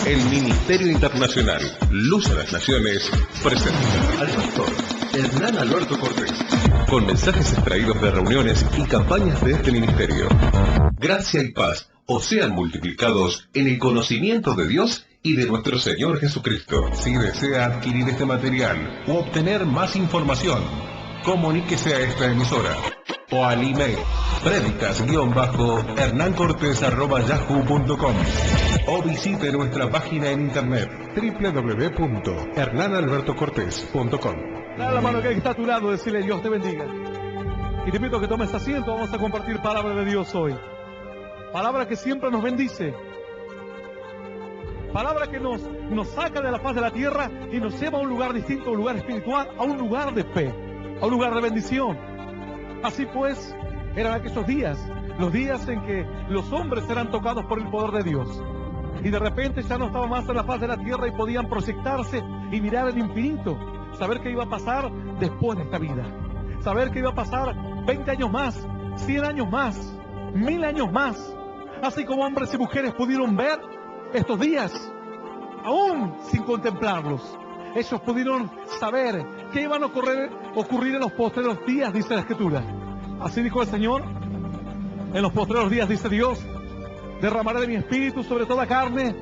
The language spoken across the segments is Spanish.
El Ministerio Internacional Luz a las Naciones presenta al pastor Hernán Alberto Cortés, con mensajes extraídos de reuniones y campañas de este ministerio. Gracia y paz os sean multiplicados en el conocimiento de Dios y de nuestro Señor Jesucristo. Si desea adquirir este material u obtener más información, comuníquese a esta emisora o al email predicas-hernancortes@yahoo.com o visite nuestra página en internet www.hernanalbertocortes.com. Dale la mano que está a tu lado, decirle Dios te bendiga. Y te invito a que tomes asiento, vamos a compartir palabra de Dios hoy. Palabra que siempre nos bendice. Palabra que nos saca de la faz de la tierra y nos lleva a un lugar distinto, a un lugar espiritual, a un lugar de fe, a un lugar de bendición. Así pues, eran aquellos días, los días en que los hombres eran tocados por el poder de Dios. Y de repente ya no estaban más en la faz de la tierra y podían proyectarse y mirar el infinito, saber qué iba a pasar después de esta vida. Saber qué iba a pasar 20 años más, 100 años más, 1000 años más. Así como hombres y mujeres pudieron ver estos días, aún sin contemplarlos. Ellos pudieron saber qué iban a ocurrir en los postreros días, dice la Escritura. Así dijo el Señor, en los postreros días, dice Dios, derramaré de mi espíritu sobre toda carne,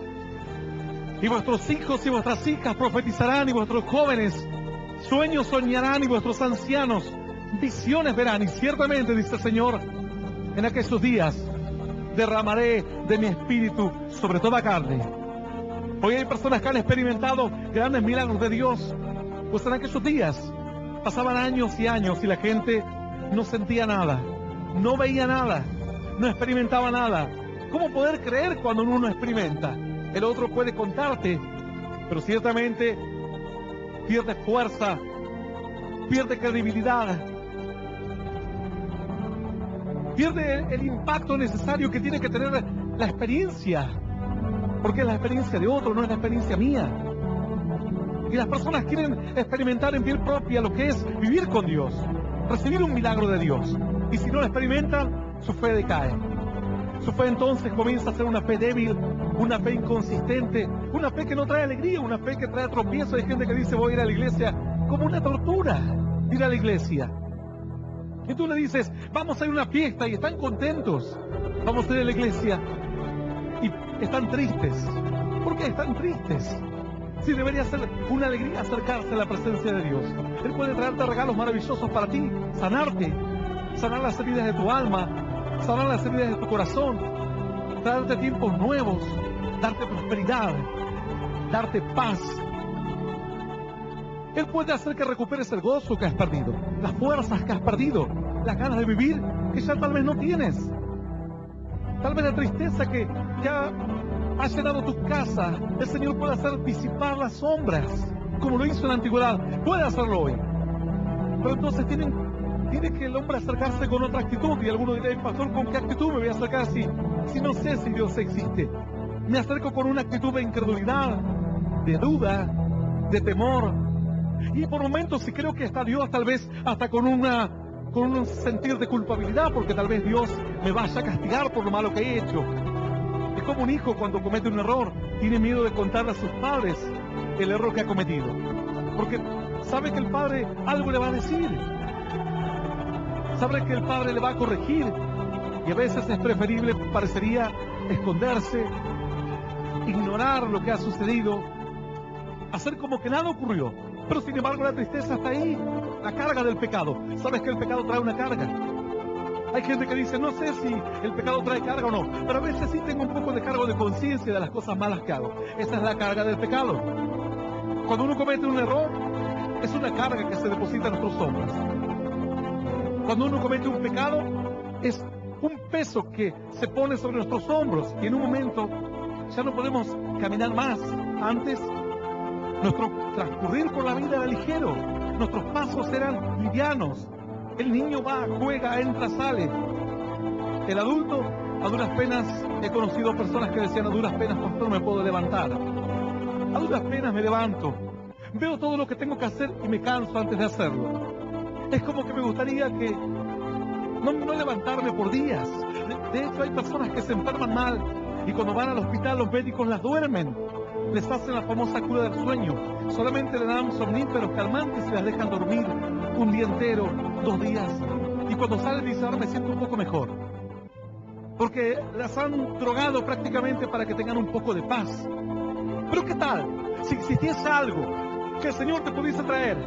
y vuestros hijos y vuestras hijas profetizarán, y vuestros jóvenes sueños soñarán, y vuestros ancianos visiones verán. Y ciertamente, dice el Señor, en aquellos días derramaré de mi espíritu sobre toda carne. Hoy hay personas que han experimentado grandes milagros de Dios, pues en aquellos días pasaban años y años y la gente no sentía nada, no veía nada, no experimentaba nada. ¿Cómo poder creer cuando uno no experimenta? El otro puede contarte, pero ciertamente pierde fuerza, pierde credibilidad, pierde el impacto necesario que tiene que tener la experiencia, porque es la experiencia de otro, no es la experiencia mía. Y las personas quieren experimentar en piel propia lo que es vivir con Dios, recibir un milagro de Dios. Y si no lo experimentan, su fe decae. Su fe entonces comienza a ser una fe débil, una fe inconsistente, una fe que no trae alegría, una fe que trae tropiezo. Hay gente que dice voy a ir a la iglesia como una tortura, ir a la iglesia. Y tú le dices, vamos a ir a una fiesta, y están contentos. Vamos a ir a la iglesia y están tristes. ¿Por qué están tristes? Si debería ser una alegría acercarse a la presencia de Dios. Él puede traerte regalos maravillosos para ti, sanarte, sanar las heridas de tu alma, sanar las heridas de tu corazón, traerte tiempos nuevos, darte prosperidad, darte paz. Él puede hacer que recuperes el gozo que has perdido, las fuerzas que has perdido, las ganas de vivir que ya tal vez no tienes. Tal vez la tristeza que ya ha llenado tu casa, el Señor puede hacer disipar las sombras, como lo hizo en la antigüedad. Puede hacerlo hoy. Pero entonces tiene que el hombre acercarse con otra actitud. Y alguno dirá, pastor, ¿con qué actitud me voy a acercar si no sé si Dios existe? Me acerco con una actitud de incredulidad, de duda, de temor. Y por momentos, si creo que está Dios, tal vez hasta con un sentir de culpabilidad, porque tal vez Dios me vaya a castigar por lo malo que he hecho. Es como un hijo cuando comete un error, tiene miedo de contarle a sus padres el error que ha cometido, porque sabe que el padre algo le va a decir, sabe que el padre le va a corregir, y a veces es preferible, parecería, esconderse, ignorar lo que ha sucedido, hacer como que nada ocurrió. Pero sin embargo la tristeza está ahí, la carga del pecado. ¿Sabes que el pecado trae una carga? Hay gente que dice, no sé si el pecado trae carga o no, pero a veces sí tengo un poco de cargo de conciencia de las cosas malas que hago. Esa es la carga del pecado. Cuando uno comete un error, es una carga que se deposita en nuestros hombros. Cuando uno comete un pecado, es un peso que se pone sobre nuestros hombros y en un momento ya no podemos caminar más. Antes, nuestro transcurrir por la vida era ligero, nuestros pasos eran livianos. El niño va, juega, entra, sale. El adulto, a duras penas, he conocido personas que decían, a duras penas, pastor, me puedo levantar. A duras penas me levanto. Veo todo lo que tengo que hacer y me canso antes de hacerlo. Es como que me gustaría que no levantarme por días. De hecho, hay personas que se enferman mal Y cuando van al hospital, los médicos las duermen. Les hacen la famosa cura del sueño. Solamente le dan somníferos calmantes y las dejan dormir un día entero, 2 días. Y cuando salen dicen, ahora me siento un poco mejor. Porque las han drogado prácticamente para que tengan un poco de paz. Pero ¿qué tal si existiese algo que el Señor te pudiese traer,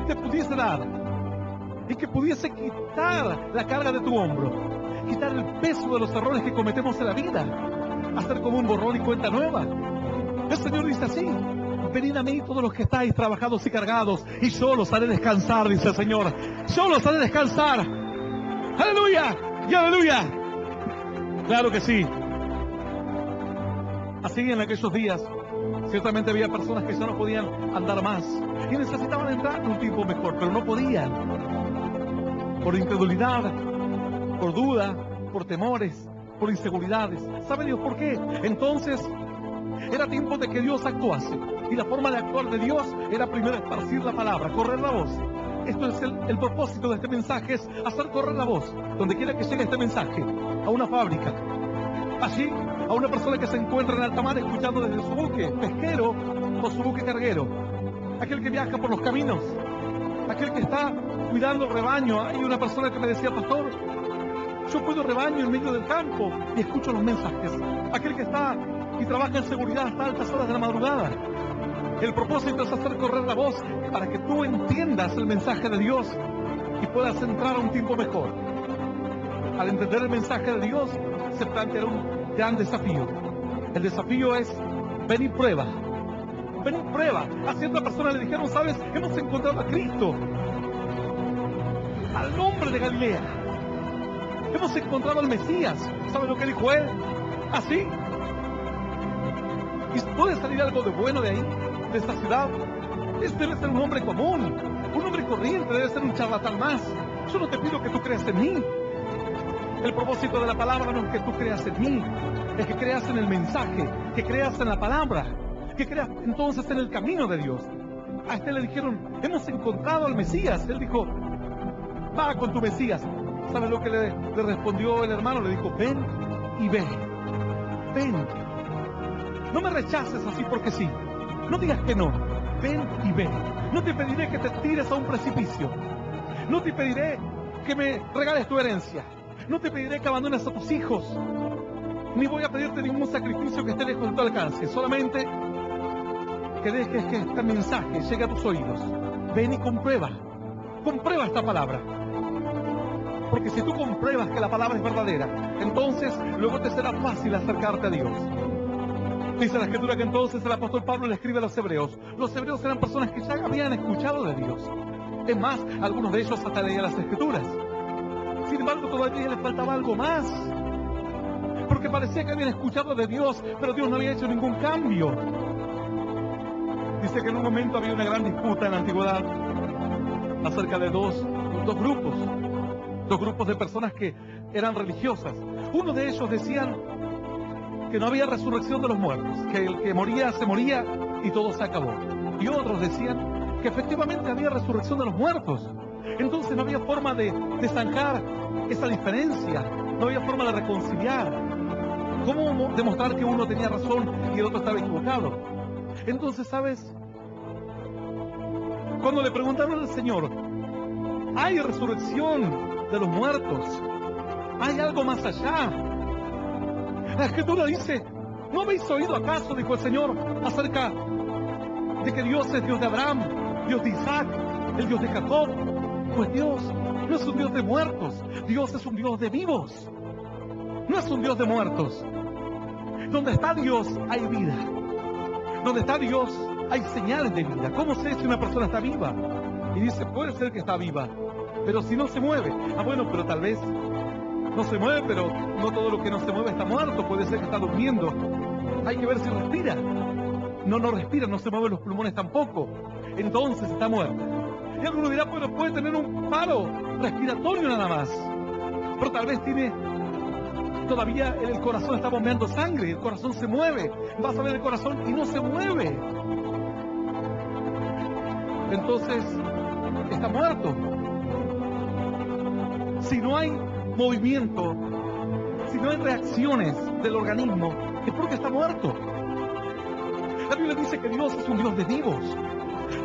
te pudiese dar, y que pudiese quitar la carga de tu hombro, quitar el peso de los errores que cometemos en la vida, hacer como un borrón y cuenta nueva? El Señor dice así: venid a mí todos los que estáis trabajados y cargados, y yo los haré descansar, dice el Señor. Yo los haré descansar. ¡Aleluya! ¡Y aleluya! Claro que sí. Así en aquellos días, ciertamente había personas que ya no podían andar más y necesitaban entrar en un tiempo mejor, pero no podían. Por incredulidad, por duda, por temores, por inseguridades. ¿Sabe Dios por qué? Entonces, era tiempo de que Dios actuase. Y la forma de actuar de Dios era primero esparcir la palabra, correr la voz. Esto es el propósito de este mensaje, es hacer correr la voz. Donde quiera que llegue este mensaje, a una fábrica, allí, a una persona que se encuentra en alta mar escuchando desde su buque pesquero o su buque carguero, aquel que viaja por los caminos, aquel que está cuidando el rebaño. Hay una persona que me decía, pastor, yo cuido rebaño en medio del campo y escucho los mensajes. Aquel que está y trabaja en seguridad hasta altas horas de la madrugada. El propósito es hacer correr la voz para que tú entiendas el mensaje de Dios y puedas entrar a un tiempo mejor. Al entender el mensaje de Dios, se planteará un gran desafío. El desafío es: ven y prueba. Ven y prueba. A cierta persona le dijeron, ¿sabes? Hemos encontrado a Cristo, al hombre de Galilea. Hemos encontrado al Mesías. ¿Sabes lo que dijo él? ¿Así? ¿Y puede salir algo de bueno de ahí, de esta ciudad? Debe ser un hombre común, un hombre corriente, debe ser un charlatán más. Yo no te pido que tú creas en mí. El propósito de la palabra no es que tú creas en mí, es que creas en el mensaje, que creas en la palabra, que creas entonces en el camino de Dios. A este le dijeron, hemos encontrado al Mesías. Él dijo, va con tu Mesías. ¿Sabes lo que le respondió el hermano? Le dijo, ven y ve. Ven. No me rechaces así porque sí. No digas que no. Ven y ve. No te pediré que te tires a un precipicio. No te pediré que me regales tu herencia. No te pediré que abandones a tus hijos. Ni voy a pedirte ningún sacrificio que esté lejos de tu alcance. Solamente que dejes que este mensaje llegue a tus oídos. Ven y comprueba. Comprueba esta palabra. Porque si tú compruebas que la palabra es verdadera, entonces luego te será fácil acercarte a Dios. Dice la Escritura que entonces el apóstol Pablo le escribe a los hebreos. Los hebreos eran personas que ya habían escuchado de Dios. Es más, algunos de ellos hasta leían las Escrituras. Sin embargo, todavía les faltaba algo más. Porque parecía que habían escuchado de Dios, pero Dios no había hecho ningún cambio. Dice que en un momento había una gran disputa en la antigüedad acerca de dos grupos de personas que eran religiosas. Uno de ellos decían que no había resurrección de los muertos, que el que moría se moría y todo se acabó. Y otros decían que efectivamente había resurrección de los muertos. Entonces no había forma de zanjar esa diferencia, no había forma de reconciliar. ¿Cómo demostrar que uno tenía razón y el otro estaba equivocado? Entonces, ¿sabes? Cuando le preguntaron al Señor, ¿hay resurrección de los muertos? ¿Hay algo más allá? La Escritura dice, ¿no habéis oído acaso, dijo el Señor, acerca de que Dios es Dios de Abraham, Dios de Isaac, el Dios de Jacob? Pues Dios no es un Dios de muertos, Dios es un Dios de vivos. No es un Dios de muertos. Donde está Dios hay vida. Donde está Dios hay señales de vida. ¿Cómo sé si una persona está viva? Y dice, puede ser que está viva, pero si no se mueve. Ah, bueno, pero tal vez no se mueve, pero no todo lo que no se mueve está muerto. Puede ser que está durmiendo. Hay que ver si respira. No respira, no se mueven los pulmones tampoco. Entonces está muerta. Y alguno dirá, bueno, puede tener un paro respiratorio nada más. Pero tal vez tiene, todavía el corazón está bombeando sangre, el corazón se mueve. Vas a ver el corazón y no se mueve. Entonces, está muerto. Si no hay movimiento, si no hay reacciones del organismo, es porque está muerto. La Biblia dice que Dios es un Dios de vivos.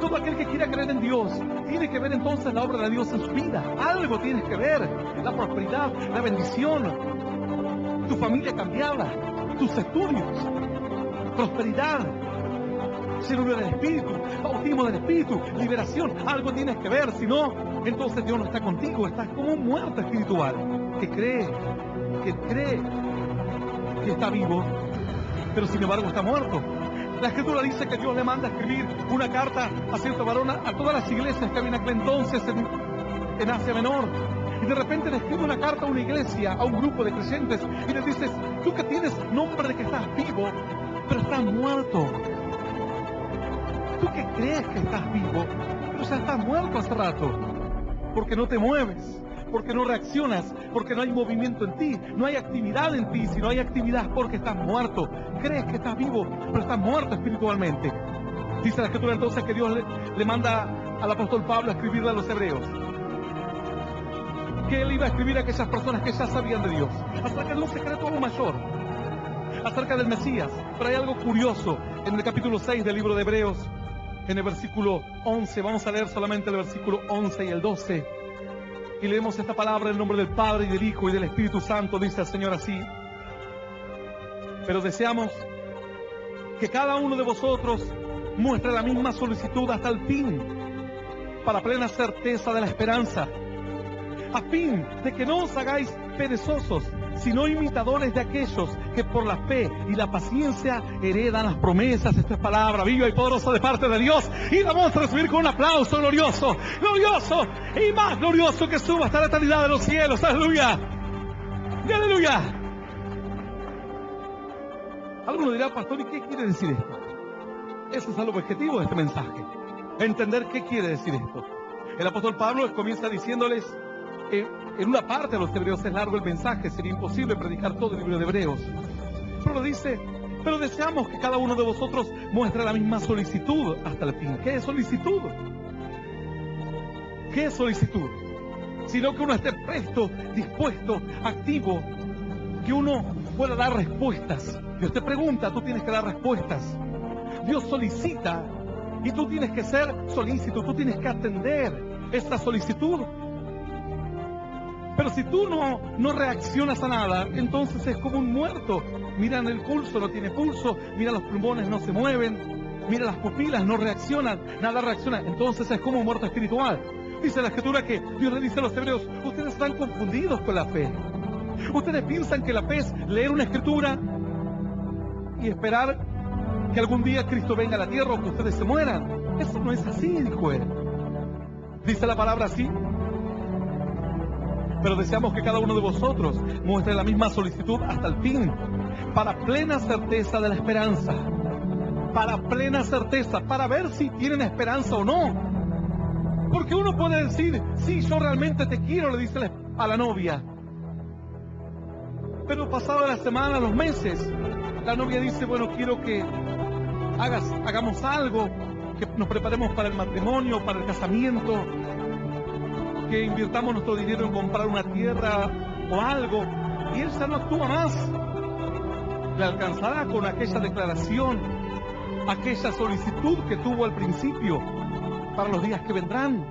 Todo aquel que quiera creer en Dios tiene que ver entonces la obra de Dios en su vida. Algo tienes que ver. La prosperidad, la bendición, tu familia cambiada, tus estudios, prosperidad, llenura del Espíritu, bautismo del Espíritu, liberación. Algo tienes que ver. Si no, entonces Dios no está contigo. Estás como un muerto espiritual que cree que está vivo, pero sin embargo está muerto. La Escritura dice que Dios le manda a escribir una carta a cierto varón a todas las iglesias que había en aquel entonces en Asia Menor. Y de repente le escribe una carta a una iglesia, a un grupo de creyentes, y les dices: tú que tienes nombre de que estás vivo, pero estás muerto. Tú que crees que estás vivo, pero ya estás muerto hace rato. Porque no te mueves, porque no reaccionas, porque no hay movimiento en ti, no hay actividad en ti. Si no hay actividad, porque estás muerto. Crees que estás vivo, pero estás muerto espiritualmente. Dice la Escritura entonces que Dios le manda al apóstol Pablo a escribirle a los hebreos, que él iba a escribir a aquellas personas que ya sabían de Dios, acerca de un secreto aún mayor, acerca del Mesías. Pero hay algo curioso en el capítulo 6 del libro de Hebreos, en el versículo 11. Vamos a leer solamente el versículo 11 y el 12. Y leemos esta palabra en nombre del Padre, y del Hijo, y del Espíritu Santo. Dice el Señor así: pero deseamos que cada uno de vosotros muestre la misma solicitud hasta el fin, para plena certeza de la esperanza, a fin de que no os hagáis perezosos, sino imitadores de aquellos que por la fe y la paciencia heredan las promesas. Esta es palabra viva y poderosa de parte de Dios, y la vamos a recibir con un aplauso glorioso, glorioso y más glorioso, que suba hasta la eternidad de los cielos. Aleluya, y aleluya. Alguno dirá: pastor, ¿y qué quiere decir esto? Ese es el objetivo de este mensaje, entender qué quiere decir esto. El apóstol Pablo comienza diciéndoles, en una parte de los hebreos, es largo el mensaje, sería imposible predicar todo el libro de Hebreos, pero dice: pero deseamos que cada uno de vosotros muestre la misma solicitud hasta el fin. ¿Qué es solicitud? ¿Qué es solicitud? Sino que uno esté presto, dispuesto, activo, que uno pueda dar respuestas. Dios te pregunta, tú tienes que dar respuestas. Dios solicita y tú tienes que ser solícito, tú tienes que atender esta solicitud. Pero si tú no reaccionas a nada, entonces es como un muerto. Miran el pulso, no tiene pulso. Mira los pulmones, no se mueven. Mira las pupilas, no reaccionan. Nada reacciona. Entonces es como un muerto espiritual. Dice la Escritura que Dios le dice a los hebreos: ustedes están confundidos con la fe. Ustedes piensan que la fe es leer una Escritura y esperar que algún día Cristo venga a la tierra o que ustedes se mueran. Eso no es así, dijo él. Dice la palabra así: pero deseamos que cada uno de vosotros muestre la misma solicitud hasta el fin, para plena certeza de la esperanza. Para plena certeza, para ver si tienen esperanza o no. Porque uno puede decir: sí, yo realmente te quiero, le dice a la novia. Pero pasada la semana, los meses, la novia dice: bueno, quiero que hagamos algo, que nos preparemos para el matrimonio, para el casamiento, que invirtamos nuestro dinero en comprar una tierra o algo. Y él ya no actúa más. Le alcanzará con aquella declaración, aquella solicitud que tuvo al principio para los días que vendrán.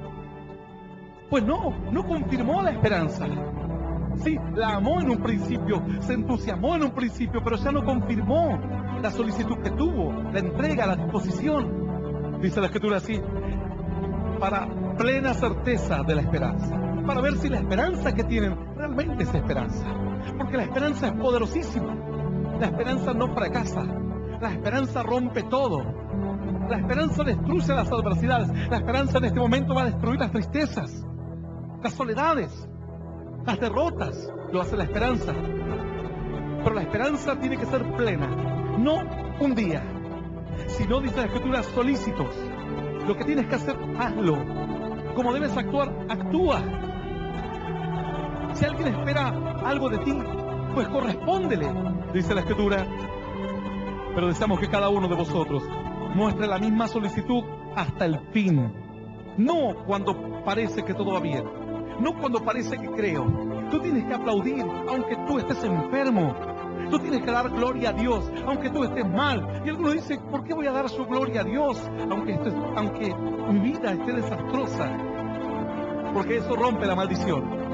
Pues no confirmó la esperanza. Sí, la amó en un principio, se entusiasmó en un principio, pero ya no confirmó la solicitud que tuvo, la entrega, la disposición. Dice la Escritura así: para plena certeza de la esperanza, para ver si la esperanza que tienen realmente es esperanza. Porque la esperanza es poderosísima. La esperanza no fracasa. La esperanza rompe todo. La esperanza destruye las adversidades. La esperanza en este momento va a destruir las tristezas, las soledades, las derrotas. Lo hace la esperanza. Pero la esperanza tiene que ser plena, no un día, sino, dice la Escritura, solícitos. Lo que tienes que hacer, hazlo. Como debes actuar, actúa. Si alguien espera algo de ti, pues correspóndele, dice la Escritura. Pero deseamos que cada uno de vosotros muestre la misma solicitud hasta el fin. No cuando parece que todo va bien, no cuando parece que creo, Tú tienes que aplaudir aunque tú estés enfermo. Tú tienes que dar gloria a Dios aunque tú estés mal. Y algunos dicen, ¿por qué voy a dar su gloria a Dios aunque mi vida esté desastrosa? Porque eso rompe la maldición.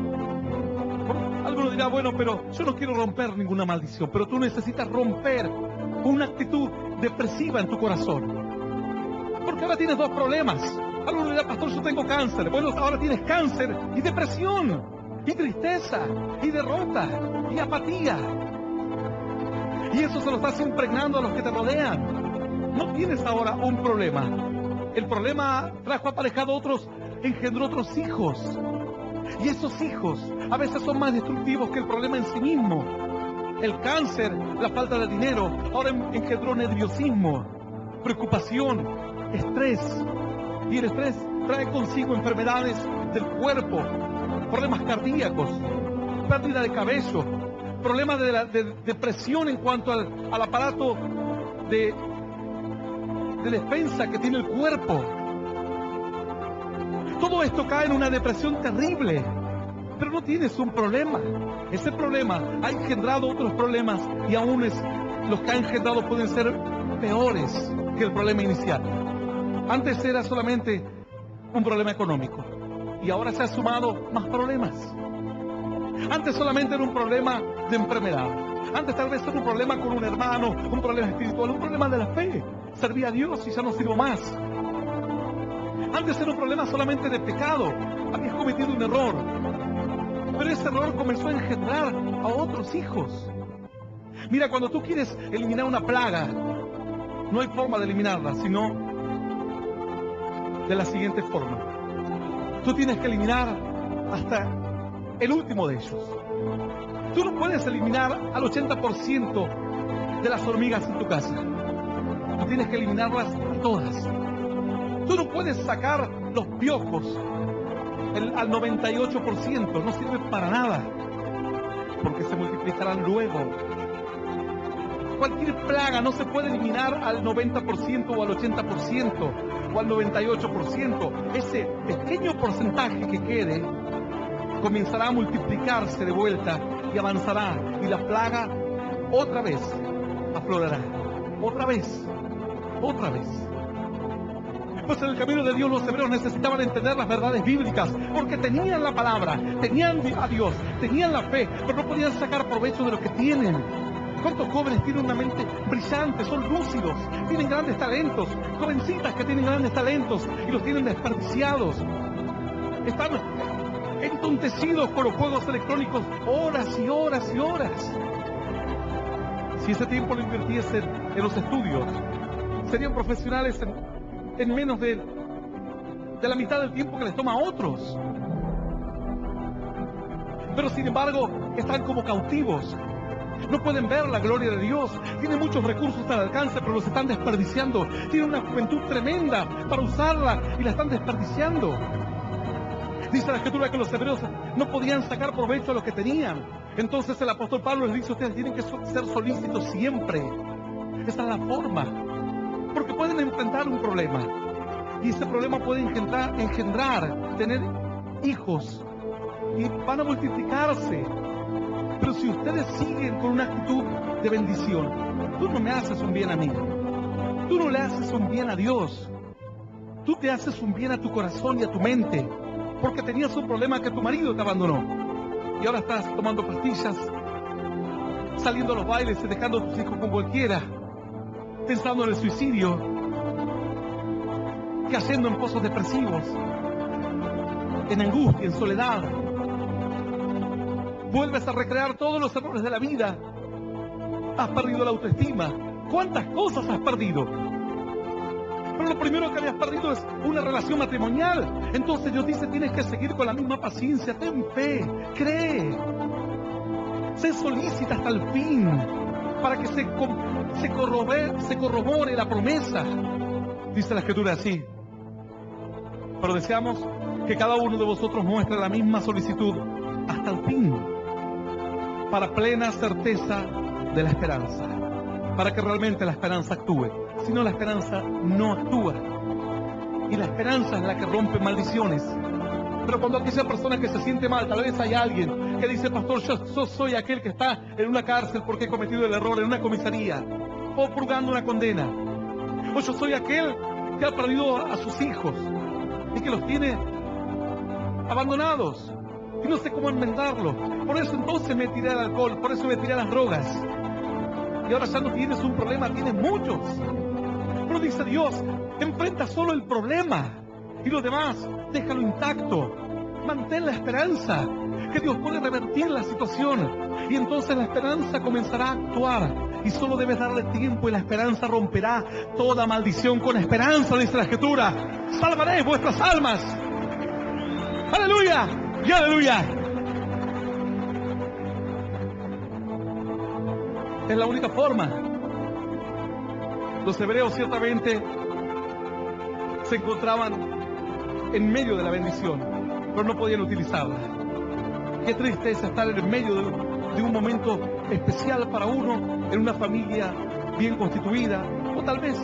Algunos dirán, bueno, pero yo no quiero romper ninguna maldición. Pero tú necesitas romper una actitud depresiva en tu corazón. Porque ahora tienes dos problemas. Algunos dirán, pastor, yo tengo cáncer. Bueno, ahora tienes cáncer y depresión, y tristeza, y derrota, y apatía. Y eso se lo estás impregnando a los que te rodean. No tienes ahora un problema. El problema trajo aparejado otros, engendró otros hijos. Y esos hijos a veces son más destructivos que el problema en sí mismo. El cáncer, la falta de dinero, ahora engendró nerviosismo, preocupación, estrés. Y el estrés trae consigo enfermedades del cuerpo, problemas cardíacos, pérdida de cabello, problemas de presión en cuanto al aparato de defensa que tiene el cuerpo. Todo esto cae en una depresión terrible, pero no tienes un problema. Ese problema ha engendrado otros problemas y aún los que ha engendrado pueden ser peores que el problema inicial. Antes era solamente un problema económico y ahora se han sumado más problemas. Antes solamente era un problema de enfermedad. Antes tal vez era un problema con un hermano, un problema espiritual, un problema de la fe. Servía a Dios y ya no sirvo más. Antes era un problema solamente de pecado. Habías cometido un error. Pero ese error comenzó a engendrar a otros hijos. Mira, cuando tú quieres eliminar una plaga, no hay forma de eliminarla, sino de la siguiente forma. Tú tienes que eliminar hasta el último de ellos. Tú no puedes eliminar al 80% de las hormigas en tu casa. Tú tienes que eliminarlas a todas. Tú no puedes sacar los piojos al 98%. No sirven para nada, porque se multiplicarán luego. Cualquier plaga no se puede eliminar al 90% o al 80% o al 98%. Ese pequeño porcentaje que quede comenzará a multiplicarse de vuelta y avanzará, y la plaga otra vez aflorará. Otra vez. Pues en el camino de Dios los hebreos necesitaban entender las verdades bíblicas, porque tenían la palabra, tenían a Dios, tenían la fe, pero no podían sacar provecho de lo que tienen. ¿Cuántos jóvenes tienen una mente brillante, son lúcidos, tienen grandes talentos? Jovencitas que tienen grandes talentos y los tienen desperdiciados. Están entontecidos con los juegos electrónicos horas y horas y horas. Si ese tiempo lo invirtiesen en los estudios, serían profesionales en menos de la mitad del tiempo que les toma a otros. Pero sin embargo, están como cautivos. No pueden ver la gloria de Dios. Tienen muchos recursos al alcance, pero los están desperdiciando. Tienen una juventud tremenda para usarla y la están desperdiciando. Dice la Escritura que los hebreos no podían sacar provecho a lo que tenían. Entonces el apóstol Pablo les dice, ustedes tienen que ser solícitos siempre. Esa es la forma. Porque pueden enfrentar un problema. Y ese problema puede engendrar, tener hijos. Y van a multiplicarse. Pero si ustedes siguen con una actitud de bendición, tú no me haces un bien a mí. Tú no le haces un bien a Dios. Tú te haces un bien a tu corazón y a tu mente. Porque tenías un problema que tu marido te abandonó. Y ahora estás tomando pastillas, saliendo a los bailes y dejando a tus hijos con cualquiera, pensando en el suicidio, cayendo en pozos depresivos, en angustia, en soledad. Vuelves a recrear todos los errores de la vida. Has perdido la autoestima. ¿Cuántas cosas has perdido? Pero lo primero que habías perdido es una relación matrimonial. Entonces Dios dice, tienes que seguir con la misma paciencia. Ten fe, cree. Sé solícita hasta el fin, para que se corrobore la promesa. Dice la Escritura así. Pero deseamos que cada uno de vosotros muestre la misma solicitud hasta el fin, para plena certeza de la esperanza, para que realmente la esperanza actúe. Si no, la esperanza no actúa. Y la esperanza es la que rompe maldiciones. Pero cuando aquella persona que se siente mal, tal vez hay alguien que dice, pastor, yo soy aquel que está en una cárcel porque he cometido el error, en una comisaría, o purgando una condena. O yo soy aquel que ha perdido a sus hijos y que los tiene abandonados y no sé cómo enmendarlo. Por eso entonces me tiré al alcohol, por eso me tiré a las drogas. Y ahora ya no tienes un problema, tienes muchos. Pero dice Dios, enfrenta solo el problema y lo demás déjalo intacto. Mantén la esperanza que Dios puede revertir la situación, y entonces la esperanza comenzará a actuar, y solo debes darle tiempo y la esperanza romperá toda maldición con esperanza, dice la Escritura. Salvaréis vuestras almas. Aleluya y aleluya. Es la única forma. Los hebreos ciertamente se encontraban en medio de la bendición, pero no podían utilizarla. Qué tristeza estar en medio de un momento especial para uno, en una familia bien constituida, o tal vez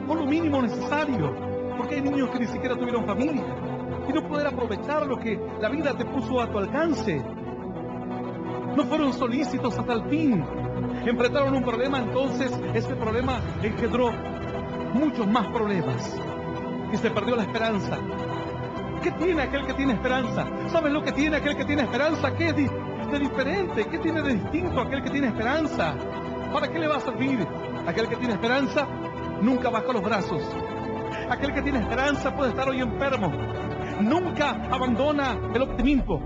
con lo mínimo necesario, porque hay niños que ni siquiera tuvieron familia, y no poder aprovechar lo que la vida te puso a tu alcance. No fueron solícitos hasta el fin. Enfrentaron un problema, entonces ese problema engendró muchos más problemas, y se perdió la esperanza. ¿Qué tiene aquel que tiene esperanza? ¿Sabes lo que tiene aquel que tiene esperanza? ¿Qué es de diferente? ¿Qué tiene de distinto aquel que tiene esperanza? ¿Para qué le va a servir? Aquel que tiene esperanza nunca baja los brazos. Aquel que tiene esperanza puede estar hoy enfermo, nunca abandona el optimismo.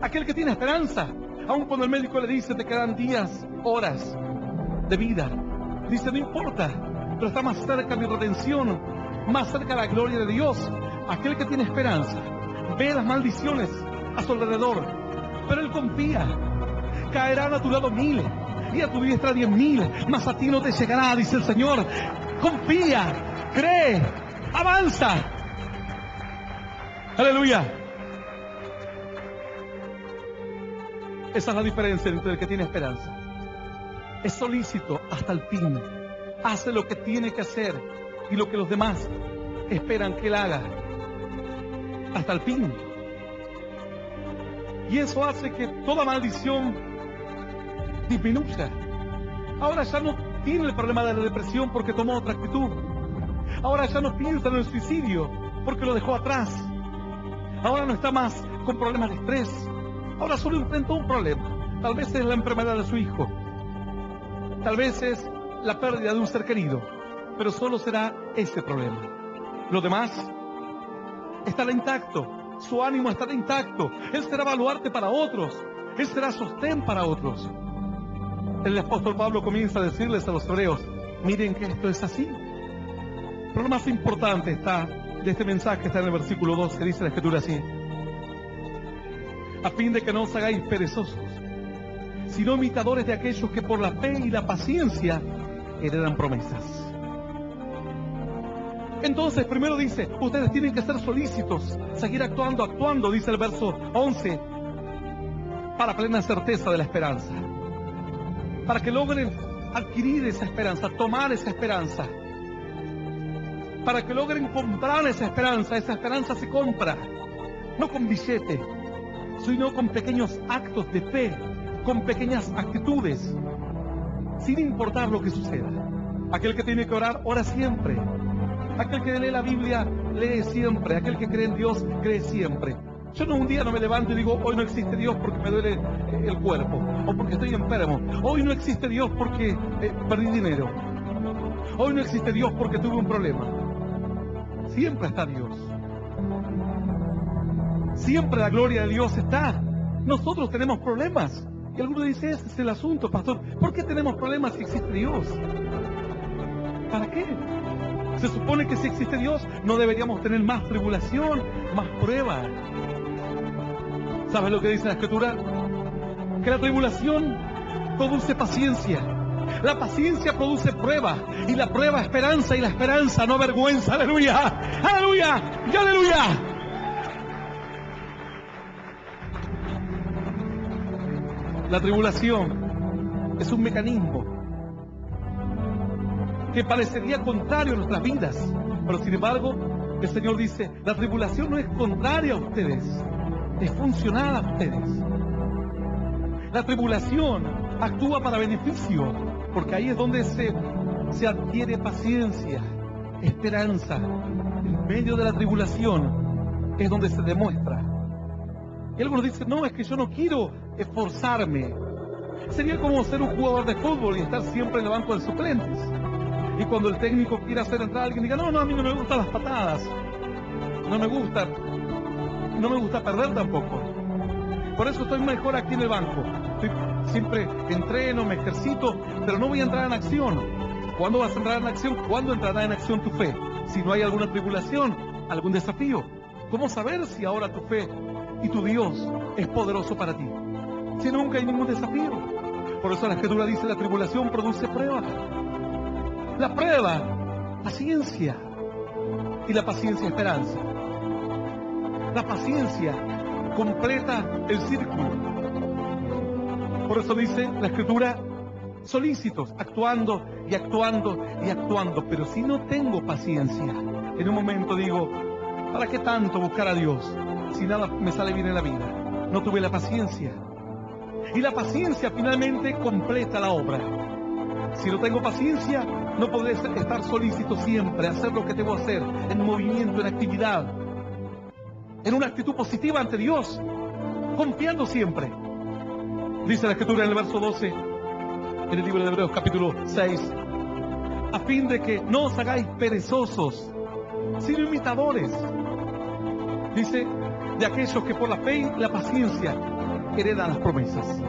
Aquel que tiene esperanza, aun cuando el médico le dice te quedan días, horas de vida, dice no importa, pero está más cerca mi redención, más cerca la gloria de Dios. Aquel que tiene esperanza ve las maldiciones a su alrededor, pero él confía. Caerán a tu lado 1000 y a tu diestra 10.000, mas a ti no te llegará, dice el Señor. Confía, cree, avanza. Aleluya. Esa es la diferencia entre el que tiene esperanza. Es solícito hasta el fin, hace lo que tiene que hacer y lo que los demás esperan que él haga hasta el fin. Y eso hace que toda maldición disminuya. Ahora ya no tiene el problema de la depresión porque tomó otra actitud. Ahora ya no piensa en el suicidio porque lo dejó atrás. Ahora no está más con problemas de estrés. Ahora solo enfrenta un problema. Tal vez es la enfermedad de su hijo. Tal vez es la pérdida de un ser querido. Pero solo será ese problema. Lo demás estará intacto. Su ánimo estará intacto. Él será baluarte para otros. Él será sostén para otros. El apóstol Pablo comienza a decirles a los hebreos, miren que esto es así. Pero lo más importante de este mensaje está en el versículo 2, que dice la Escritura así: a fin de que no os hagáis perezosos, sino imitadores de aquellos que por la fe y la paciencia heredan promesas. Entonces, primero dice, ustedes tienen que ser solícitos, seguir actuando, dice el verso 11, para plena certeza de la esperanza. Para que logren adquirir esa esperanza, tomar esa esperanza. Para que logren comprar esa esperanza se compra, no con billete, sino con pequeños actos de fe, con pequeñas actitudes, sin importar lo que suceda. Aquel que tiene que orar, ora siempre. Aquel que lee la Biblia, lee siempre. Aquel que cree en Dios, cree siempre. Yo un día no me levanto y digo, hoy no existe Dios porque me duele el cuerpo, o porque estoy enfermo. Hoy no existe Dios porque perdí dinero. Hoy no existe Dios porque tuve un problema. Siempre está Dios. Siempre la gloria de Dios está. Nosotros tenemos problemas. Y alguno dice, ese es el asunto, pastor. ¿Por qué tenemos problemas si existe Dios? ¿Para qué? Se supone que si existe Dios no deberíamos tener más tribulación, más prueba. ¿Sabes lo que dice la Escritura? Que la tribulación produce paciencia. La paciencia produce prueba. Y la prueba esperanza. Y la esperanza no avergüenza. ¡Aleluya! ¡Aleluya! ¡Y aleluya! La tribulación es un mecanismo que parecería contrario a nuestras vidas, pero sin embargo el Señor dice, la tribulación no es contraria a ustedes, es funcional a ustedes. La tribulación actúa para beneficio, porque ahí es donde se adquiere paciencia, esperanza. En medio de la tribulación es donde se demuestra. Y algunos dicen, no, es que yo no quiero esforzarme. Sería como ser un jugador de fútbol y estar siempre en el banco de suplentes. Y cuando el técnico quiera hacer entrar a alguien, diga, no, a mí no me gustan las patadas. No me gusta perder tampoco. Por eso estoy mejor aquí en el banco. Siempre entreno, me ejercito, pero no voy a entrar en acción. ¿Cuándo vas a entrar en acción? ¿Cuándo entrará en acción tu fe? Si no hay alguna tribulación, algún desafío. ¿Cómo saber si ahora tu fe y tu Dios es poderoso para ti? Si nunca hay ningún desafío. Por eso la Escritura dice, la tribulación produce prueba. La prueba, paciencia. Y la paciencia, esperanza. La paciencia completa el círculo. Por eso dice la Escritura, solícitos, actuando y actuando y actuando. Pero si no tengo paciencia, en un momento digo, ¿para qué tanto buscar a Dios si nada me sale bien en la vida? No tuve la paciencia. Y la paciencia finalmente completa la obra. Si no tengo paciencia, no podré estar solícito siempre, hacer lo que debo hacer, en movimiento, en actividad, en una actitud positiva ante Dios, confiando siempre. Dice la Escritura en el verso 12, en el libro de Hebreos capítulo 6, a fin de que no os hagáis perezosos, sino imitadores. Dice, de aquellos que por la fe y la paciencia heredan las promesas.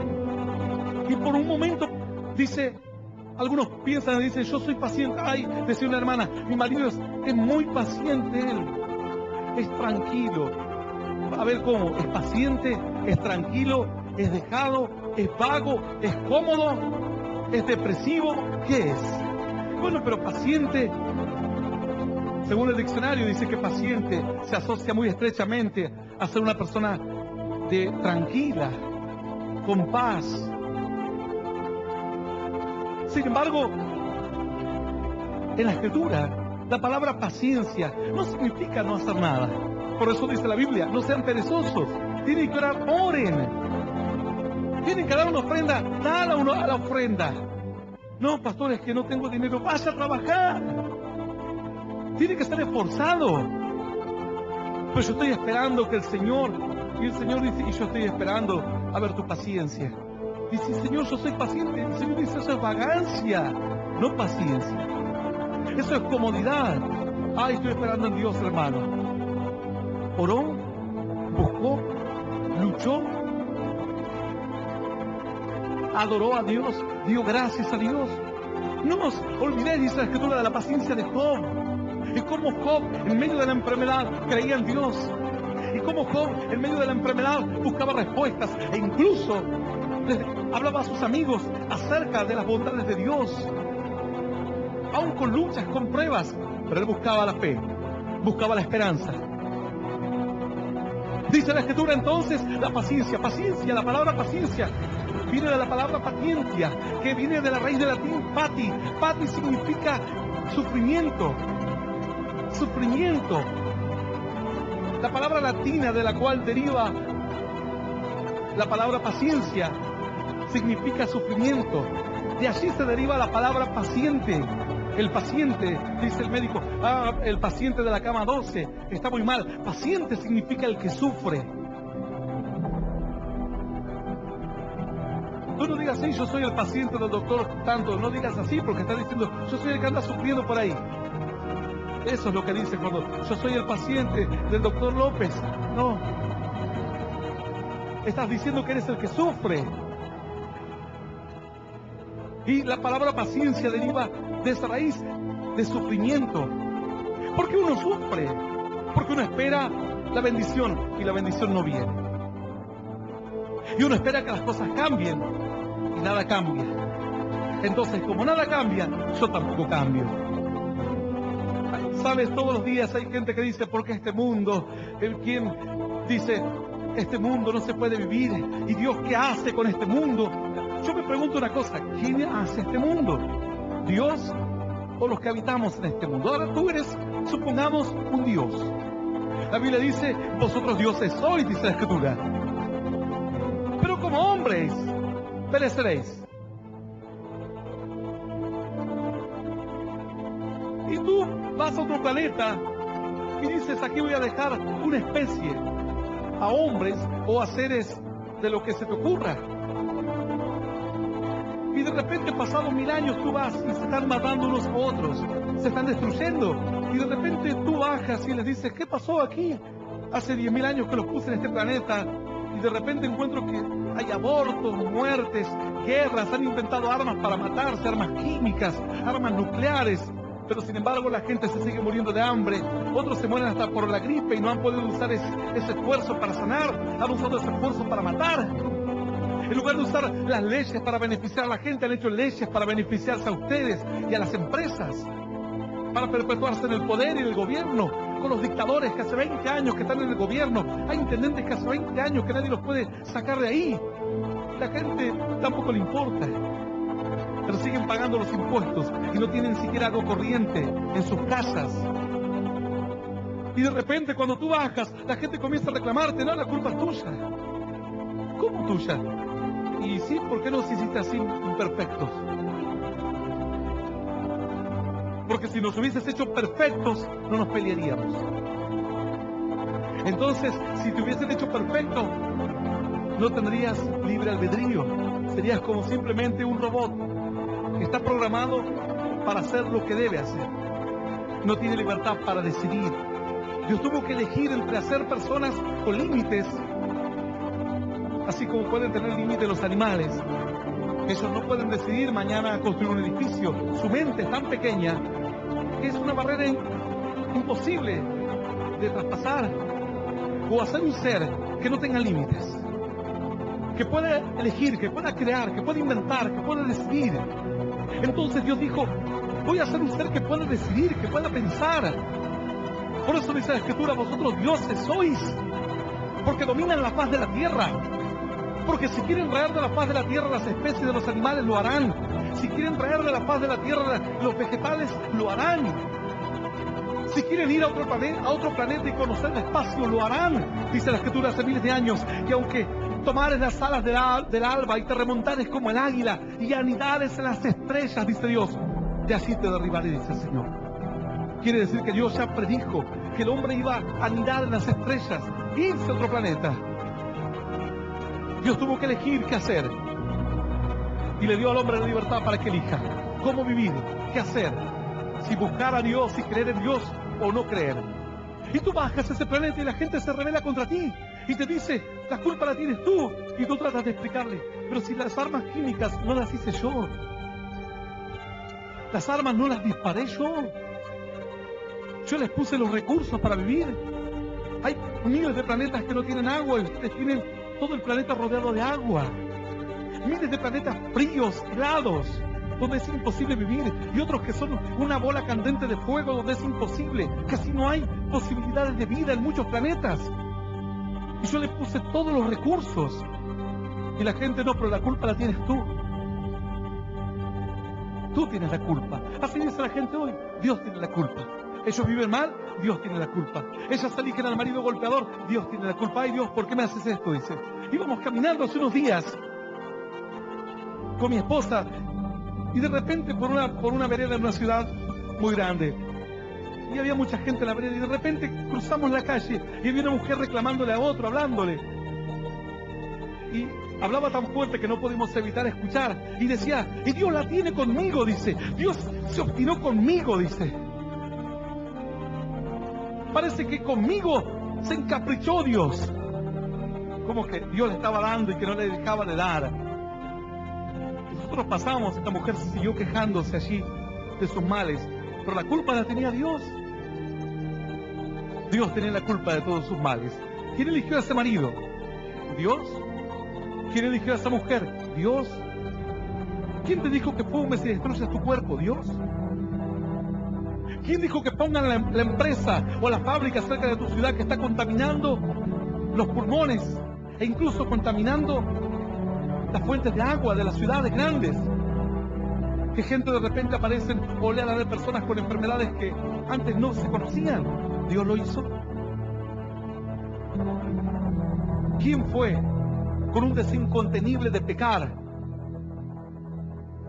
Y por un momento, dice, algunos piensan y dicen, yo soy paciente. Ay, decía una hermana, mi marido es muy paciente, él es tranquilo. A ver cómo, es paciente, es tranquilo, es dejado, es vago, es cómodo, es depresivo. ¿Qué es? Bueno, pero paciente, según el diccionario, dice que paciente se asocia muy estrechamente a ser una persona tranquila, con paz. Sin embargo, en la Escritura, la palabra paciencia no significa no hacer nada. Por eso dice la Biblia, no sean perezosos, tienen que orar, oren. Tienen que dar una ofrenda, dar a la ofrenda. No, pastor, es que no tengo dinero, vaya a trabajar. Tiene que ser esforzado. Pero yo estoy esperando que el Señor, y el Señor dice, y yo estoy esperando a ver tu paciencia. Dice, Señor, yo soy paciente. El Señor dice, eso es vagancia, no paciencia. Eso es comodidad. Ay, estoy esperando en Dios, hermano. Oró, buscó, luchó, adoró a Dios, dio gracias a Dios. No nos olvidéis, dice la Escritura, de la paciencia de Job. Y cómo Job, en medio de la enfermedad, creía en Dios. Y cómo Job, en medio de la enfermedad, buscaba respuestas. E incluso hablaba a sus amigos acerca de las bondades de Dios. Aún con luchas, con pruebas. Pero él buscaba la fe, buscaba la esperanza. Dice la Escritura entonces, la paciencia. Paciencia, la palabra paciencia viene de la palabra patientia, que viene de la raíz del latín pati. Pati significa sufrimiento. Sufrimiento. La palabra latina de la cual deriva la palabra paciencia significa sufrimiento. De allí se deriva la palabra paciente. El paciente, dice el médico, el paciente de la cama 12 está muy mal. Paciente significa el que sufre. Tú no digas así, yo soy el paciente del doctor tanto. No digas así porque está diciendo, yo soy el que anda sufriendo por ahí. Eso es lo que dice cuando yo soy el paciente del doctor López. No. Estás diciendo que eres el que sufre. Y la palabra paciencia deriva de esa raíz de sufrimiento. ¿Por qué uno sufre? Porque uno espera la bendición y la bendición no viene. Y uno espera que las cosas cambien y nada cambia. Entonces, como nada cambia, yo tampoco cambio. Sabes, todos los días hay gente que dice, porque este mundo, el quien dice, este mundo no se puede vivir, y Dios, ¿qué hace con este mundo? Yo me pregunto una cosa, ¿quién hace este mundo? ¿Dios o los que habitamos en este mundo? Ahora tú eres, supongamos, un Dios. La Biblia dice, vosotros dioses sois, dice la Escritura. Pero como hombres, pereceréis. Y tú vas a otro planeta y dices, aquí voy a dejar una especie, a hombres o a seres de lo que se te ocurra. Y de repente, pasados 1000 años, tú vas y se están matando unos a otros, se están destruyendo. Y de repente tú bajas y les dices, ¿qué pasó aquí? Hace 10.000 años que los puse en este planeta y de repente encuentro que hay abortos, muertes, guerras, han inventado armas para matarse, armas químicas, armas nucleares. Pero sin embargo la gente se sigue muriendo de hambre, otros se mueren hasta por la gripe y no han podido usar ese esfuerzo para sanar, han usado ese esfuerzo para matar. En lugar de usar las leyes para beneficiar a la gente, han hecho leyes para beneficiarse a ustedes y a las empresas, para perpetuarse en el poder y en el gobierno, con los dictadores que hace 20 años que están en el gobierno, hay intendentes que hace 20 años que nadie los puede sacar de ahí. La gente tampoco le importa, pero siguen pagando los impuestos y no tienen siquiera algo corriente en sus casas. Y de repente cuando tú bajas, la gente comienza a reclamarte, no, la culpa es tuya. ¿Cómo tuya? Y sí, ¿por qué nos hiciste así imperfectos? Porque si nos hubieses hecho perfectos, no nos pelearíamos. Entonces, si te hubiesen hecho perfecto, no tendrías libre albedrío. Serías como simplemente un robot que está programado para hacer lo que debe hacer. No tiene libertad para decidir. Dios tuvo que elegir entre hacer personas con límites, así como pueden tener límites los animales. Ellos no pueden decidir mañana construir un edificio. Su mente es tan pequeña que es una barrera imposible de traspasar. O hacer un ser que no tenga límites, que pueda elegir, que pueda crear, que pueda inventar, que pueda decidir. Entonces Dios dijo, voy a hacer un ser que pueda decidir, que pueda pensar. Por eso dice la Escritura, vosotros dioses sois, porque dominan la faz de la tierra. Porque si quieren traer de la faz de la tierra las especies de los animales, lo harán. Si quieren traer de la faz de la tierra los vegetales, lo harán. Si quieren ir a otro planeta y conocer el espacio, lo harán. Dice la Escritura hace miles de años, que aunque tomares las alas del alba y te remontares como el águila y anidares en las estrellas, dice Dios, de así te derribaré, dice el Señor. Quiere decir que Dios ya predijo que el hombre iba a anidar en las estrellas, irse a otro planeta. Dios tuvo que elegir qué hacer y le dio al hombre la libertad para que elija cómo vivir, qué hacer, si buscar a Dios, si creer en Dios o no creer. Y tú bajas a ese planeta y la gente se rebela contra ti y te dice, la culpa la tienes tú, y tú tratas de explicarle, pero si las armas químicas no las hice yo, las armas no las disparé yo les puse los recursos para vivir. Hay miles de planetas que no tienen agua y ustedes tienen todo el planeta rodeado de agua. Miles de planetas fríos, helados, donde es imposible vivir, y otros que son una bola candente de fuego donde es imposible, casi no hay posibilidades de vida en muchos planetas. Y yo le puse todos los recursos. Y la gente no, pero la culpa la tienes tú. Tú tienes la culpa. Así dice la gente hoy, Dios tiene la culpa. Ellos viven mal, Dios tiene la culpa. Ellas eligen al marido golpeador, Dios tiene la culpa. Ay Dios, ¿por qué me haces esto? Dice. Íbamos caminando hace unos días con mi esposa y de repente por una vereda en una ciudad muy grande. Y había mucha gente en la vereda y de repente cruzamos la calle y había una mujer reclamándole a otro, hablándole. Y hablaba tan fuerte que no pudimos evitar escuchar. Y decía, y Dios la tiene conmigo, dice. Dios se obstinó conmigo, dice. Parece que conmigo se encaprichó Dios. Como que Dios le estaba dando y que no le dejaba de dar. Nosotros pasamos, esta mujer siguió quejándose allí de sus males. Pero la culpa la tenía Dios. Dios tenía la culpa de todos sus males. ¿Quién eligió a ese marido? Dios. ¿Quién eligió a esa mujer? Dios. ¿Quién te dijo que fumes y destruyas tu cuerpo? Dios. ¿Quién dijo que pongan la empresa o la fábrica cerca de tu ciudad que está contaminando los pulmones e incluso contaminando las fuentes de agua de las ciudades grandes? Que gente de repente aparecen oleadas de personas con enfermedades que antes no se conocían. Dios lo hizo. ¿Quién fue con un deseo incontenible de pecar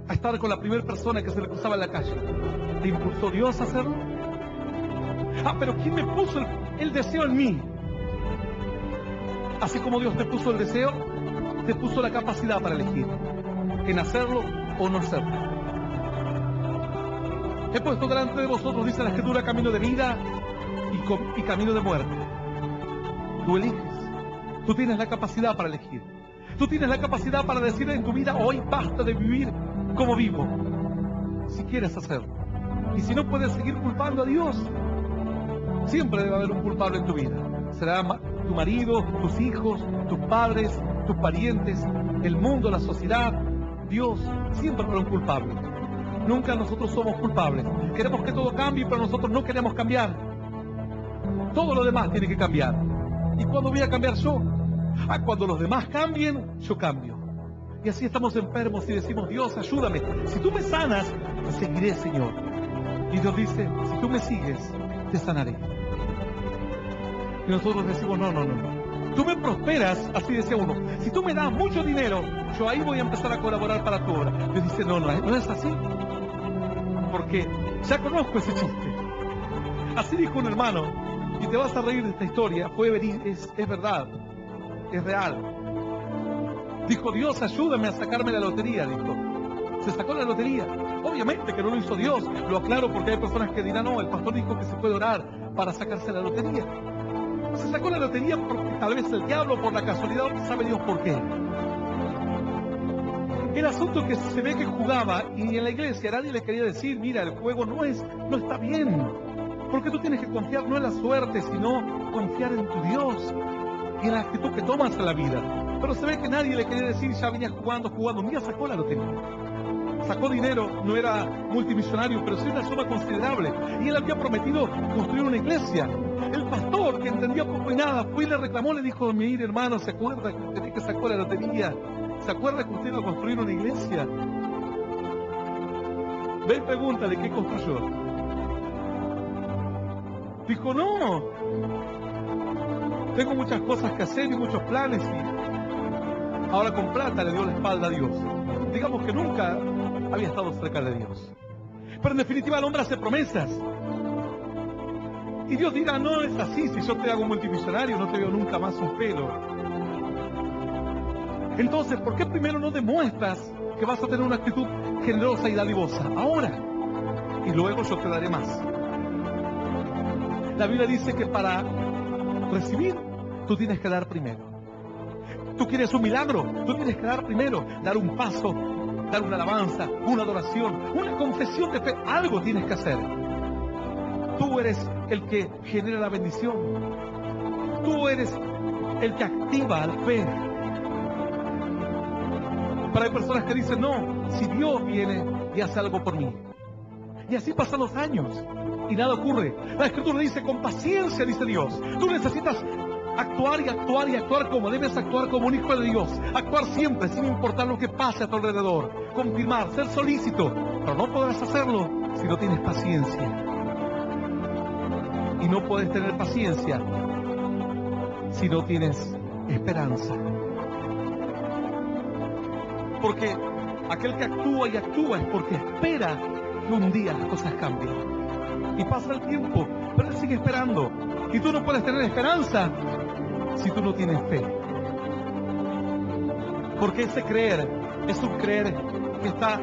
a estar con la primera persona que se le cruzaba en la calle? ¿Te impulsó Dios a hacerlo? Pero ¿quién me puso el deseo en mí? Así como Dios te puso el deseo, te puso la capacidad para elegir en hacerlo o no hacerlo. He puesto delante de vosotros, dice la Escritura, camino de vida y camino de muerte. Tú eliges. Tú tienes la capacidad para elegir. Tú tienes la capacidad para decir en tu vida, hoy basta de vivir como vivo. Si quieres hacerlo. Y si no, puedes seguir culpando a Dios. Siempre debe haber un culpable en tu vida. Será tu marido, tus hijos, tus padres, tus parientes, el mundo, la sociedad. Dios siempre habrá un culpable. Nunca nosotros somos culpables. Queremos que todo cambie, pero nosotros no queremos cambiar. Todo lo demás tiene que cambiar. ¿Y cuándo voy a cambiar yo? Cuando los demás cambien, yo cambio. Y así estamos enfermos y decimos, Dios, ayúdame. Si tú me sanas, te seguiré, Señor. Y Dios dice, si tú me sigues, te sanaré. Y nosotros decimos, no. Tú me prosperas, así decía uno. Si tú me das mucho dinero, yo ahí voy a empezar a colaborar para tu obra. Dios dice, no es así. Porque ya conozco ese chiste. Así dijo un hermano, y te vas a reír de esta historia, es verdad, es real. Dijo, Dios, ayúdame a sacarme la lotería, dijo. Se sacó la lotería. Obviamente que no lo hizo Dios, lo aclaro porque hay personas que dirán, no, el pastor dijo que se puede orar para sacarse la lotería. Se sacó la lotería porque tal vez el diablo, por la casualidad, sabe Dios por qué. El asunto que se ve que jugaba y en la iglesia nadie le quería decir, mira, el juego no está bien. Porque tú tienes que confiar no en la suerte, sino confiar en tu Dios y en la actitud que tomas en la vida. Pero se ve que nadie le quería decir, ya venía jugando. Un día sacó la lotería. Sacó dinero, no era multimillonario, pero sí una suma considerable. Y él había prometido construir una iglesia. El pastor, que entendía poco y nada, fue y le reclamó, le dijo, mire hermano, ¿se acuerda que usted que sacó la lotería? ¿Se acuerda que usted iba a construir una iglesia? Ve y pregúntale qué construyó. Dijo, no, tengo muchas cosas que hacer y muchos planes, y ahora con plata le dio la espalda a Dios. Digamos que nunca había estado cerca de Dios. Pero en definitiva el hombre hace promesas. Y Dios dirá, no es así, si yo te hago multimillonario no te veo nunca más un pelo. Entonces, ¿por qué primero no demuestras que vas a tener una actitud generosa y dadivosa? Ahora. Y luego yo te daré más. La Biblia dice que para recibir, tú tienes que dar primero. Tú quieres un milagro, tú tienes que dar primero, dar un paso, dar una alabanza, una adoración, una confesión de fe. Algo tienes que hacer. Tú eres el que genera la bendición. Tú eres el que activa la fe. Pero hay personas que dicen, no, si Dios viene y hace algo por mí. Y así pasan los años y nada ocurre. La Escritura dice, con paciencia, dice Dios. Tú necesitas actuar y actuar y actuar como debes actuar como un hijo de Dios. Actuar siempre, sin importar lo que pase a tu alrededor. Confirmar, ser solícito. Pero no podrás hacerlo si no tienes paciencia. Y no puedes tener paciencia si no tienes esperanza. Porque aquel que actúa y actúa es porque espera que un día las cosas cambien. Y pasa el tiempo, pero él sigue esperando. Y tú no puedes tener esperanza si tú no tienes fe. Porque ese creer es un creer que está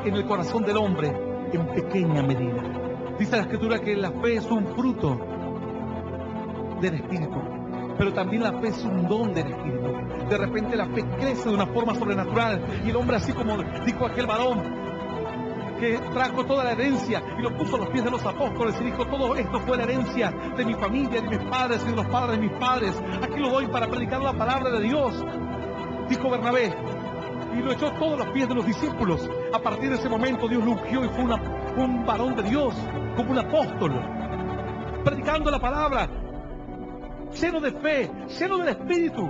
en el corazón del hombre en pequeña medida. Dice la Escritura que la fe es un fruto del Espíritu, pero también la fe es un don del Espíritu. De repente la fe crece de una forma sobrenatural y el hombre, así como dijo aquel varón que trajo toda la herencia y lo puso a los pies de los apóstoles y dijo, todo esto fue la herencia de mi familia, de mis padres y de los padres de mis padres. Aquí lo doy para predicar la palabra de Dios, dijo Bernabé, y lo echó todos los pies de los discípulos. A partir de ese momento Dios lo ungió y fue un varón de Dios, como un apóstol, predicando la palabra, lleno de fe, lleno del Espíritu.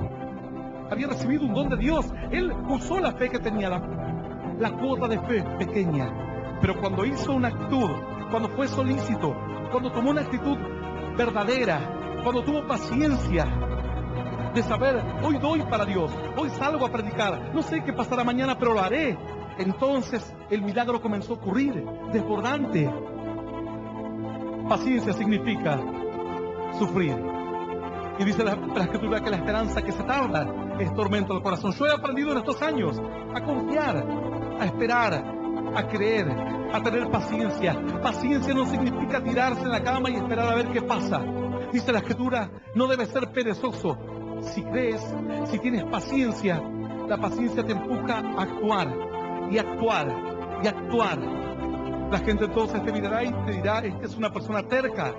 Había recibido un don de Dios. Él usó la fe que tenía, la cuota de fe pequeña. Pero cuando hizo una actitud, cuando fue solícito, cuando tomó una actitud verdadera, cuando tuvo paciencia de saber, hoy doy para Dios, hoy salgo a predicar, no sé qué pasará mañana, pero lo haré. Entonces el milagro comenzó a ocurrir, desbordante. Paciencia significa sufrir. Y dice la Escritura que la esperanza que se tarda es tormento del corazón. Yo he aprendido en estos años a confiar, a esperar, a creer, a tener paciencia. Paciencia no significa tirarse en la cama y esperar a ver qué pasa. Dice la Escritura, no debes ser perezoso. Si crees, si tienes paciencia, la paciencia te empuja a actuar, y actuar, y actuar. La gente entonces te mirará y te dirá, esta es una persona terca,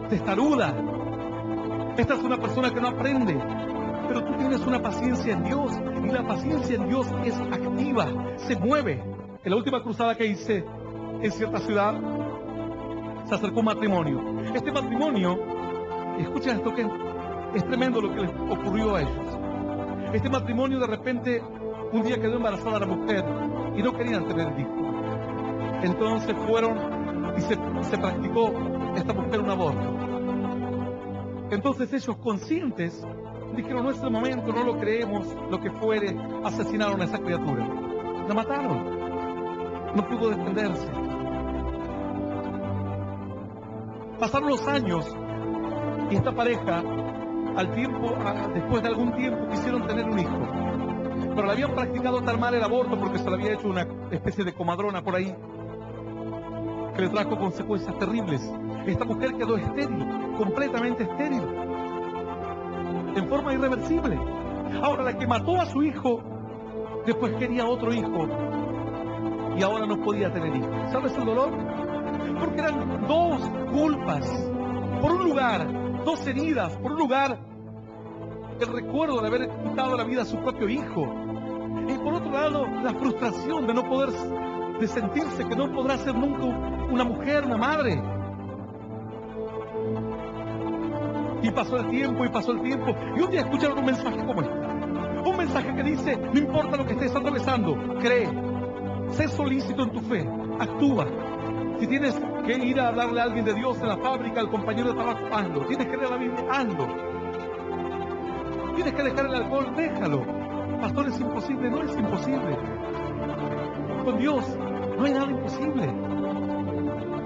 testaruda, esta es una persona que no aprende. Pero tú tienes una paciencia en Dios, y la paciencia en Dios es activa, se mueve. En la última cruzada que hice en cierta ciudad, se acercó un matrimonio. Este matrimonio, escucha esto que es tremendo lo que les ocurrió a ellos. Este matrimonio de repente un día quedó embarazada la mujer y no querían tener el hijo. Entonces fueron y se practicó esta mujer un aborto. Entonces ellos conscientes dijeron, no es el momento, no lo creemos, lo que fuere, asesinaron a esa criatura. La mataron. No pudo defenderse. Pasaron los años y esta pareja, después de algún tiempo, quisieron tener un hijo. Pero le habían practicado tan mal el aborto porque se le había hecho una especie de comadrona por ahí, que le trajo consecuencias terribles. Esta mujer quedó estéril, completamente estéril, en forma irreversible. Ahora, la que mató a su hijo, después quería otro hijo, y ahora no podía tener hijos. ¿Sabes el dolor? Porque eran dos culpas. Por un lugar, dos heridas. Por un lugar, el recuerdo de haber quitado la vida a su propio hijo. Y por otro lado, la frustración de no poder, de sentirse que no podrá ser nunca una mujer, una madre. Y pasó el tiempo, y pasó el tiempo. Y un día escucharon un mensaje como este. Un mensaje que dice, no importa lo que estés atravesando, cree. Sé solícito en tu fe, actúa. Si tienes que ir a hablarle a alguien de Dios en la fábrica, al compañero de trabajo, hazlo. Tienes que leer la Biblia, hazlo. Tienes que dejar el alcohol, déjalo. Pastor, es imposible, no es imposible. Con Dios no hay nada imposible.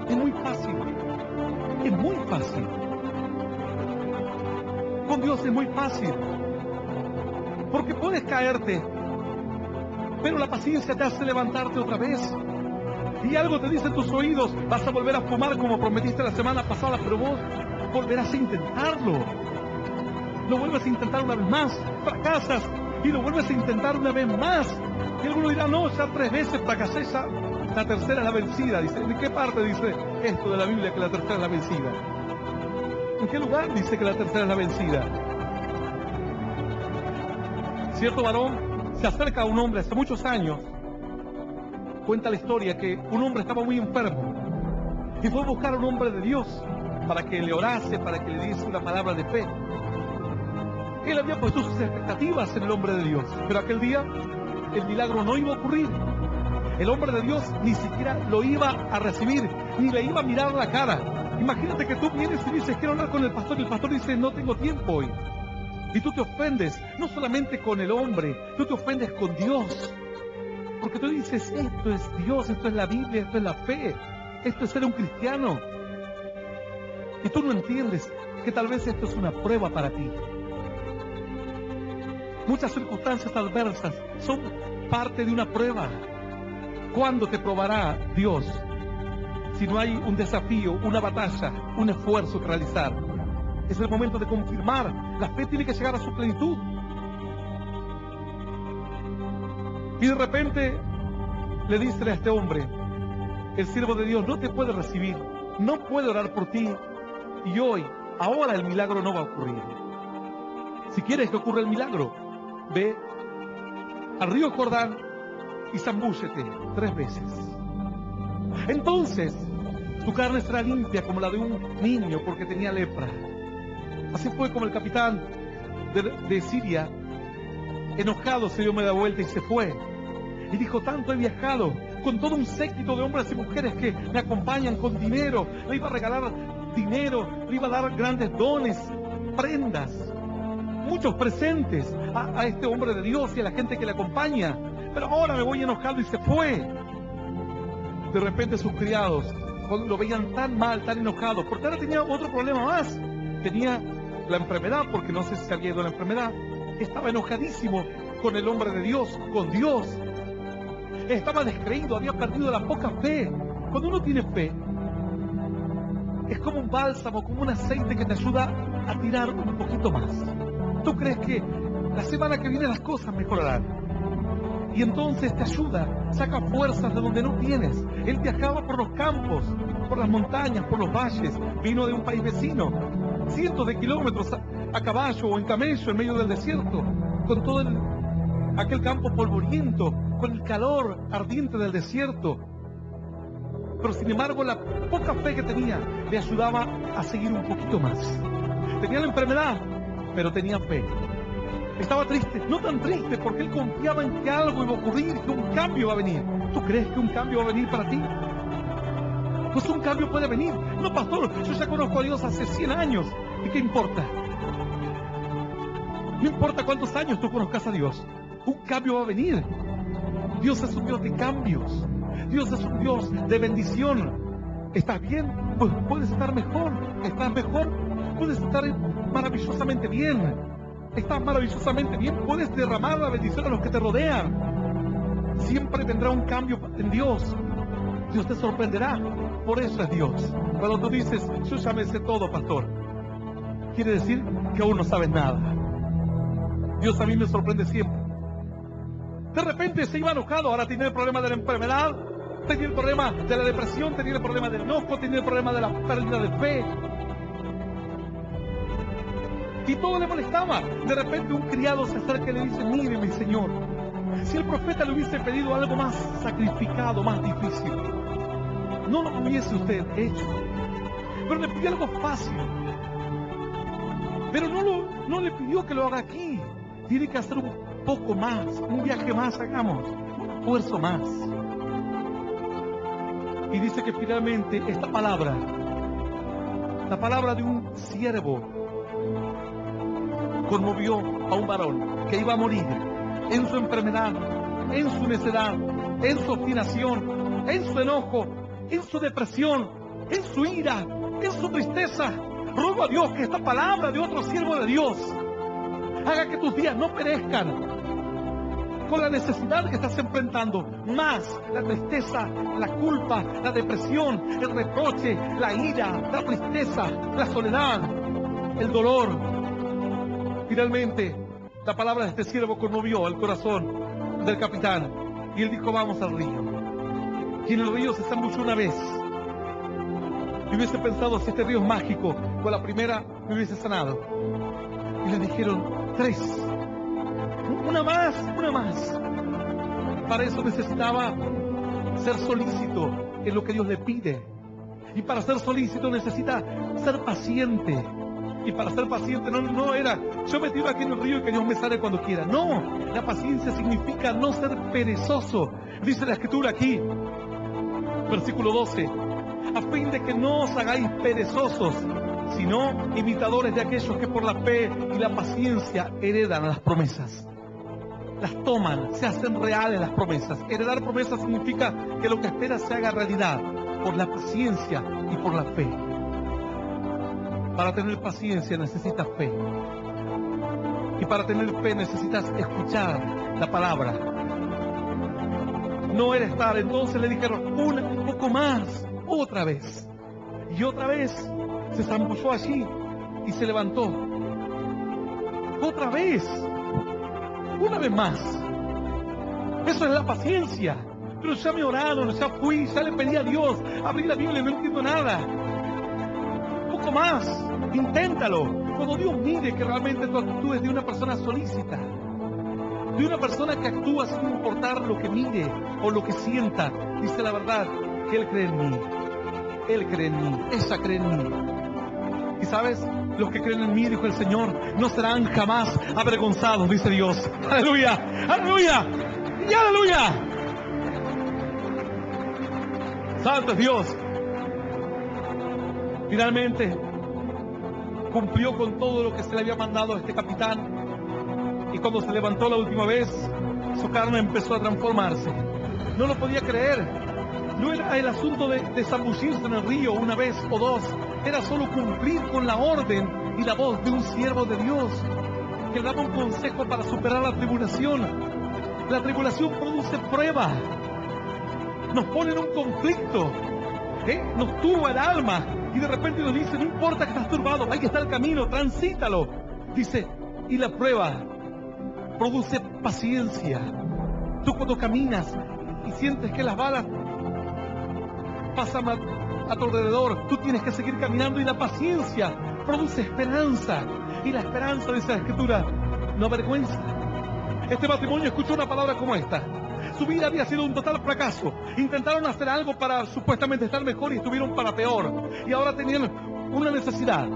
Es muy fácil. Es muy fácil. Con Dios es muy fácil. Porque puedes caerte, pero la paciencia te hace levantarte otra vez. Y algo te dice en tus oídos, vas a volver a fumar como prometiste la semana pasada, pero vos volverás a intentarlo. Lo vuelves a intentar una vez más, fracasas, y lo vuelves a intentar una vez más. Y alguno dirá, no, ya 3 veces fracasé, ya la tercera es la vencida. Dice, ¿en qué parte dice esto de la Biblia que la tercera es la vencida? ¿En qué lugar dice que la tercera es la vencida? Cierto varón se acerca a un hombre hace muchos años. Cuenta la historia que un hombre estaba muy enfermo y fue a buscar a un hombre de Dios para que le orase, para que le diese una palabra de fe. Él había puesto sus expectativas en el hombre de Dios, pero aquel día el milagro no iba a ocurrir. El hombre de Dios ni siquiera lo iba a recibir, ni le iba a mirar la cara. Imagínate que tú vienes y dices, quiero hablar con el pastor, y el pastor dice, no tengo tiempo hoy. Y tú te ofendes, no solamente con el hombre, tú te ofendes con Dios. Porque tú dices, esto es Dios, esto es la Biblia, esto es la fe, esto es ser un cristiano. Y tú no entiendes que tal vez esto es una prueba para ti. Muchas circunstancias adversas son parte de una prueba. ¿Cuándo te probará Dios? Si no hay un desafío, una batalla, un esfuerzo que realizar. Es el momento de confirmar. La fe tiene que llegar a su plenitud. Y de repente le dice a este hombre, el siervo de Dios no te puede recibir, no puede orar por ti, y ahora el milagro no va a ocurrir. Si quieres que ocurra el milagro, ve al río Jordán y zambúllete 3 veces. Entonces tu carne será limpia como la de un niño porque tenía lepra. Así fue como el capitán de Siria, enojado, se dio media vuelta y se fue. Y dijo, tanto he viajado con todo un séquito de hombres y mujeres que me acompañan con dinero. Le iba a regalar dinero, le iba a dar grandes dones, prendas, muchos presentes a este hombre de Dios y a la gente que le acompaña. pero ahora me voy enojado, y se fue. De repente sus criados, cuando lo veían tan mal, tan enojado, porque ahora tenía otro problema más. Tenía la enfermedad, porque no sé si se había ido la enfermedad. Estaba enojadísimo con el hombre de Dios, con Dios. Estaba descreído, había perdido la poca fe. Cuando uno tiene fe, es como un bálsamo, como un aceite que te ayuda a tirar un poquito más. Tú crees que la semana que viene las cosas mejorarán. Y entonces te ayuda, saca fuerzas de donde no tienes. Él viajaba por los campos, por las montañas, por los valles. Vino de un país vecino, cientos de kilómetros a caballo o en camello en medio del desierto, con todo aquel campo polvoriento, con el calor ardiente del desierto. Pero sin embargo, la poca fe que tenía le ayudaba a seguir un poquito más. Tenía la enfermedad, pero tenía fe. Estaba triste, no tan triste, porque él confiaba en que algo iba a ocurrir, que un cambio va a venir. ¿Tú crees que un cambio va a venir para ti? Pues un cambio puede venir. No, pastor, yo ya conozco a Dios hace 100 años. ¿Y qué importa? No importa cuántos años tú conozcas a Dios. Un cambio va a venir. Dios es un Dios de cambios. Dios es un Dios de bendición. ¿Estás bien? Pues puedes estar mejor. ¿Estás mejor? Puedes estar maravillosamente bien. Estás maravillosamente bien. Puedes derramar la bendición a los que te rodean. Siempre vendrá un cambio en Dios. Dios te sorprenderá. Por eso es Dios. Cuando tú dices, yo ya me sé todo, pastor, quiere decir que aún no sabes nada. Dios a mí me sorprende siempre. De repente se iba enojado, ahora tenía el problema de la enfermedad, tenía el problema de la depresión, tenía el problema del enojo, tenía el problema de la pérdida de fe. Y todo le molestaba. De repente un criado se acerca y le dice, mire mi señor, si el profeta le hubiese pedido algo más sacrificado, más difícil, no lo hubiese usted hecho. Pero le pidió algo fácil. Pero no le pidió que lo haga aquí. Tiene que hacer un poco más, un viaje más, hagamos, un esfuerzo más. Y dice que finalmente esta palabra, la palabra de un siervo, conmovió a un varón que iba a morir en su enfermedad, en su necedad, en su obstinación, en su enojo, en su depresión, en su ira, en su tristeza. Ruego a Dios que esta palabra de otro siervo de Dios haga que tus días no perezcan con la necesidad que estás enfrentando, más la tristeza, la culpa, la depresión, el reproche, la ira, la tristeza, la soledad, el dolor. Finalmente, la palabra de este siervo conmovió el corazón del capitán y él dijo, vamos al río. Y en el río se zambulló una vez. Y hubiese pensado, si este río es mágico, con la primera me hubiese sanado. Y le dijeron, 3. Una más. Para eso necesitaba ser solícito en lo que Dios le pide. Y para ser solícito necesita ser paciente. Y para ser paciente no era, yo me tiro aquí en el río y que Dios me sane cuando quiera. No, la paciencia significa no ser perezoso. Dice la Escritura aquí, versículo 12, a fin de que no os hagáis perezosos, sino imitadores de aquellos que por la fe y la paciencia heredan las promesas. Las toman, se hacen reales las promesas. Heredar promesas significa que lo que esperas se haga realidad por la paciencia y por la fe. Para tener paciencia necesitas fe. Y para tener fe necesitas escuchar la palabra. No era estar. Entonces le dijeron, un poco más, otra vez. Y otra vez se zambulló allí y se levantó. Otra vez. Una vez más. Eso es la paciencia. Pero ya me oraron, ya fui, ya le pedí a Dios. Abrí la Biblia y no entiendo nada. Un poco más. Inténtalo. Cuando Dios mire que realmente tu actitud es de una persona solícita, de una persona que actúa sin importar lo que mire o lo que sienta, dice la verdad que Él cree en mí. Él cree en mí. Ella cree en mí. Y sabes, los que creen en mí, dijo el Señor, no serán jamás avergonzados, dice Dios. Aleluya, aleluya y aleluya. Santo es Dios. Finalmente cumplió con todo lo que se le había mandado a este capitán. Y cuando se levantó la última vez, Su carne empezó a transformarse. No lo podía creer. No era el asunto de zambullirse en el río una vez o dos. Era solo cumplir con la orden y la voz de un siervo de Dios que daba un consejo para superar la tribulación. La tribulación produce prueba. Nos pone en un conflicto. Nos turba el alma. Y de repente nos dice, no importa que estás turbado, ahí está el camino, transítalo. Dice, y la prueba produce paciencia. Tú cuando caminas y sientes que las balas pasan a tu alrededor, tú tienes que seguir caminando, y la paciencia produce esperanza. Y la esperanza, dice la Escritura, no avergüenza. Este matrimonio escuchó una palabra como esta. Su vida había sido un total fracaso. Intentaron hacer algo para supuestamente estar mejor y estuvieron para peor. Y ahora tenían una necesidad.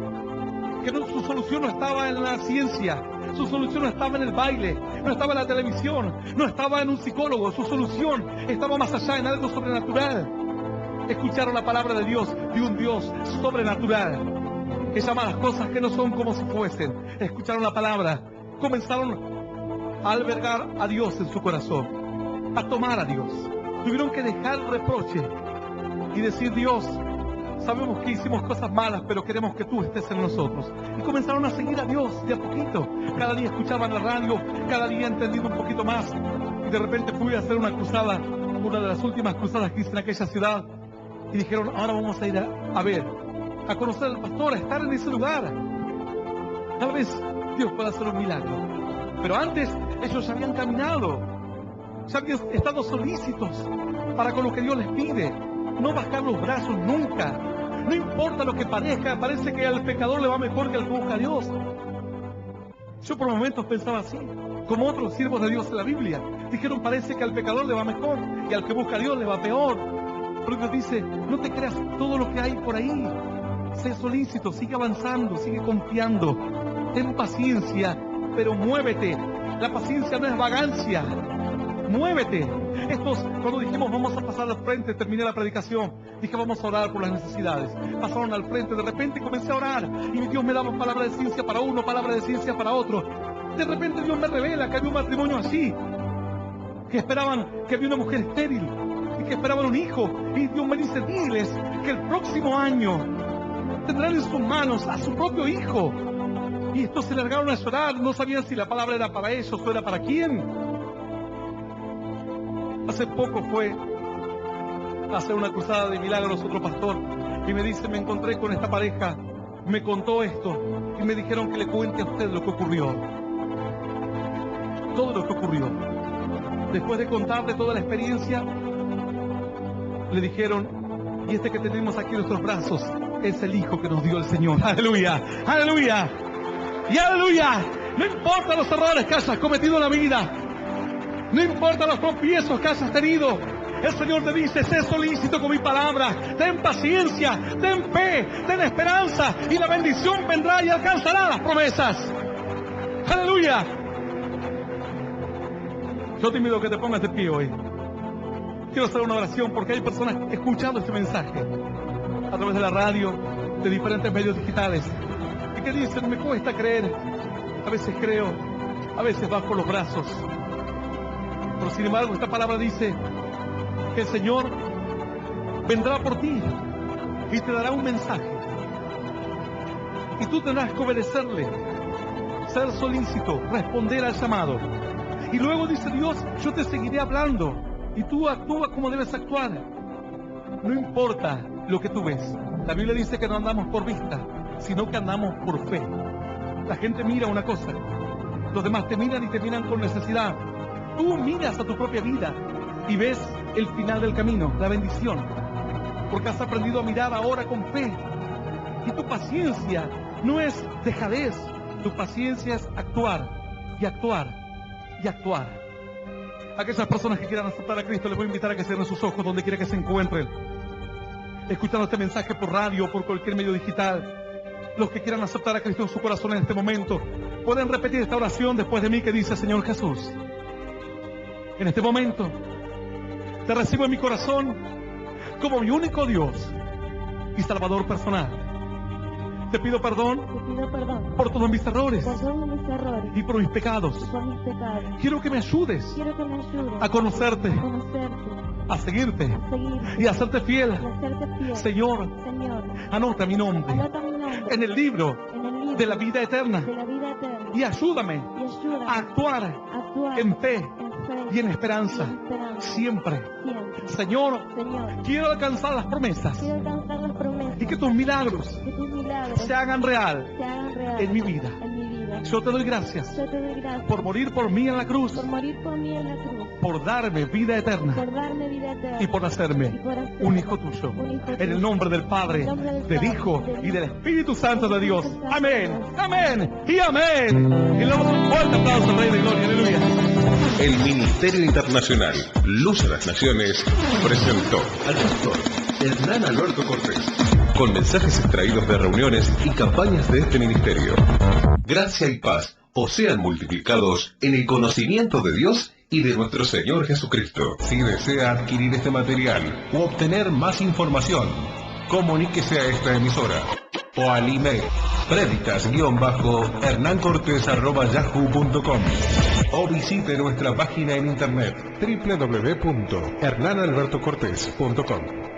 Que su solución no estaba en la ciencia. Su solución no estaba en el baile. No estaba en la televisión. No estaba en un psicólogo. Su solución estaba más allá, en algo sobrenatural. Escucharon la palabra de Dios, de un Dios sobrenatural, que llama a las cosas que no son como si fuesen. Escucharon la palabra. Comenzaron a albergar a Dios en su corazón, a tomar a Dios. Tuvieron que dejar el reproche y decir, Dios, sabemos que hicimos cosas malas, pero queremos que tú estés en nosotros. Y comenzaron a seguir a Dios de a poquito. Cada día escuchaban la radio, cada día entendiendo un poquito más. Y de repente fui a hacer una cruzada, una de las últimas cruzadas que hice en aquella ciudad. Y dijeron, ahora vamos a ir a ver, a conocer al pastor, a estar en ese lugar. Tal vez Dios pueda hacer un milagro. Pero antes ellos ya habían caminado, ya habían estado solícitos para con lo que Dios les pide. No bajar los brazos nunca. No importa lo que parezca, parece que al pecador le va mejor que al que busca a Dios. Yo por momentos pensaba así, como otros siervos de Dios en la Biblia. Dijeron, parece que al pecador le va mejor y al que busca a Dios le va peor. Pero Dios dice, no te creas todo lo que hay por ahí. Sé solícito, sigue avanzando, sigue confiando. Ten paciencia, pero muévete. La paciencia no es vagancia. Muévete. Cuando dijimos vamos a pasar al frente, terminé la predicación, dije vamos a orar por las necesidades. Pasaron al frente, de repente comencé a orar y Dios me daba palabra de ciencia para uno, palabra de ciencia para otro. De repente Dios me revela que había un matrimonio así, que esperaban, que había una mujer estéril y que esperaban un hijo. Y Dios me dice, diles que el próximo año tendrán en sus manos a su propio hijo. Y estos se largaron a llorar, no sabían si la palabra era para ellos o era para quién. Hace poco fue a hacer una cruzada de milagros otro pastor y me dice, me encontré con esta pareja, me contó esto y me dijeron que le cuente a usted lo que ocurrió. Todo lo que ocurrió. Después de contarle toda la experiencia, le dijeron, y este que tenemos aquí en nuestros brazos es el hijo que nos dio el Señor. ¡Aleluya! ¡Aleluya! ¡Y aleluya! No importa los errores que hayas cometido en la vida. No importa los tropiezos que hayas tenido. El Señor te dice, sé solícito con mi palabra. Ten paciencia, ten fe, ten esperanza. Y la bendición vendrá y alcanzará las promesas. ¡Aleluya! Yo te invito a que te pongas de pie hoy. Quiero hacer una oración porque hay personas escuchando este mensaje a través de la radio, de diferentes medios digitales, y que dicen, me cuesta creer. A veces creo, a veces bajo los brazos. Pero sin embargo, esta palabra dice que el Señor vendrá por ti y te dará un mensaje. Y tú tendrás que obedecerle, ser solícito, responder al llamado. Y luego dice Dios, yo te seguiré hablando y tú actúa como debes actuar. No importa lo que tú ves. La Biblia dice que no andamos por vista, sino que andamos por fe. La gente mira una cosa, los demás te miran y te miran con necesidad. Tú miras a tu propia vida y ves el final del camino, la bendición, porque has aprendido a mirar ahora con fe. Y tu paciencia no es dejadez, tu paciencia es actuar y actuar y actuar. Aquellas personas que quieran aceptar a Cristo, les voy a invitar a que cierren sus ojos donde quiera que se encuentren, escuchando este mensaje por radio o por cualquier medio digital. Los que quieran aceptar a Cristo en su corazón en este momento, pueden repetir esta oración después de mí que dice, Señor Jesús, en este momento te recibo en mi corazón como mi único Dios y Salvador personal. Te pido perdón Te pido perdón por todos mis errores por todos mis errores y por mis pecados. y por mis pecados. Quiero que me ayudes Quiero que me ayudes a conocerte, a conocerte, a seguirte a seguirte y a hacerte fiel. y a hacerte fiel. Señor, Señor, anota mi nombre anota mi nombre en el libro en el libro de la vida eterna de la vida eterna y ayúdame y ayúdame a actuar a actuar en fe en fe y en esperanza y en esperanza siempre. siempre. Señor, Señor, quiero alcanzar las promesas quiero alcanzar las promesas y que tus milagros que tus milagros se hagan real se hagan reales en mi vida. en mi vida. Yo te doy gracias Yo te doy gracias por morir por mí en la cruz, por morir por mí en la cruz, por darme vida eterna por darme vida eterna y por hacerme y por hacerme un hijo tuyo. un hijo En el tuyo. nombre del Padre, En el nombre del del Padre, Hijo del y del Hijo, Espíritu Santo de Dios. Espíritu Santo de Amén, Dios. amén y amén. Y le damos un fuerte aplauso al Rey de Gloria. Aleluya. El Ministerio Internacional Luz a las Naciones presentó al pastor Hernán Alberto Cortés con mensajes extraídos de reuniones y campañas de este ministerio. Gracia y paz os sean multiplicados en el conocimiento de Dios y de nuestro Señor Jesucristo. Si desea adquirir este material u obtener más información, comuníquese a esta emisora o al email predicas-hernancortes@yahoo.com o visite nuestra página en internet www.hernanalbertocortes.com.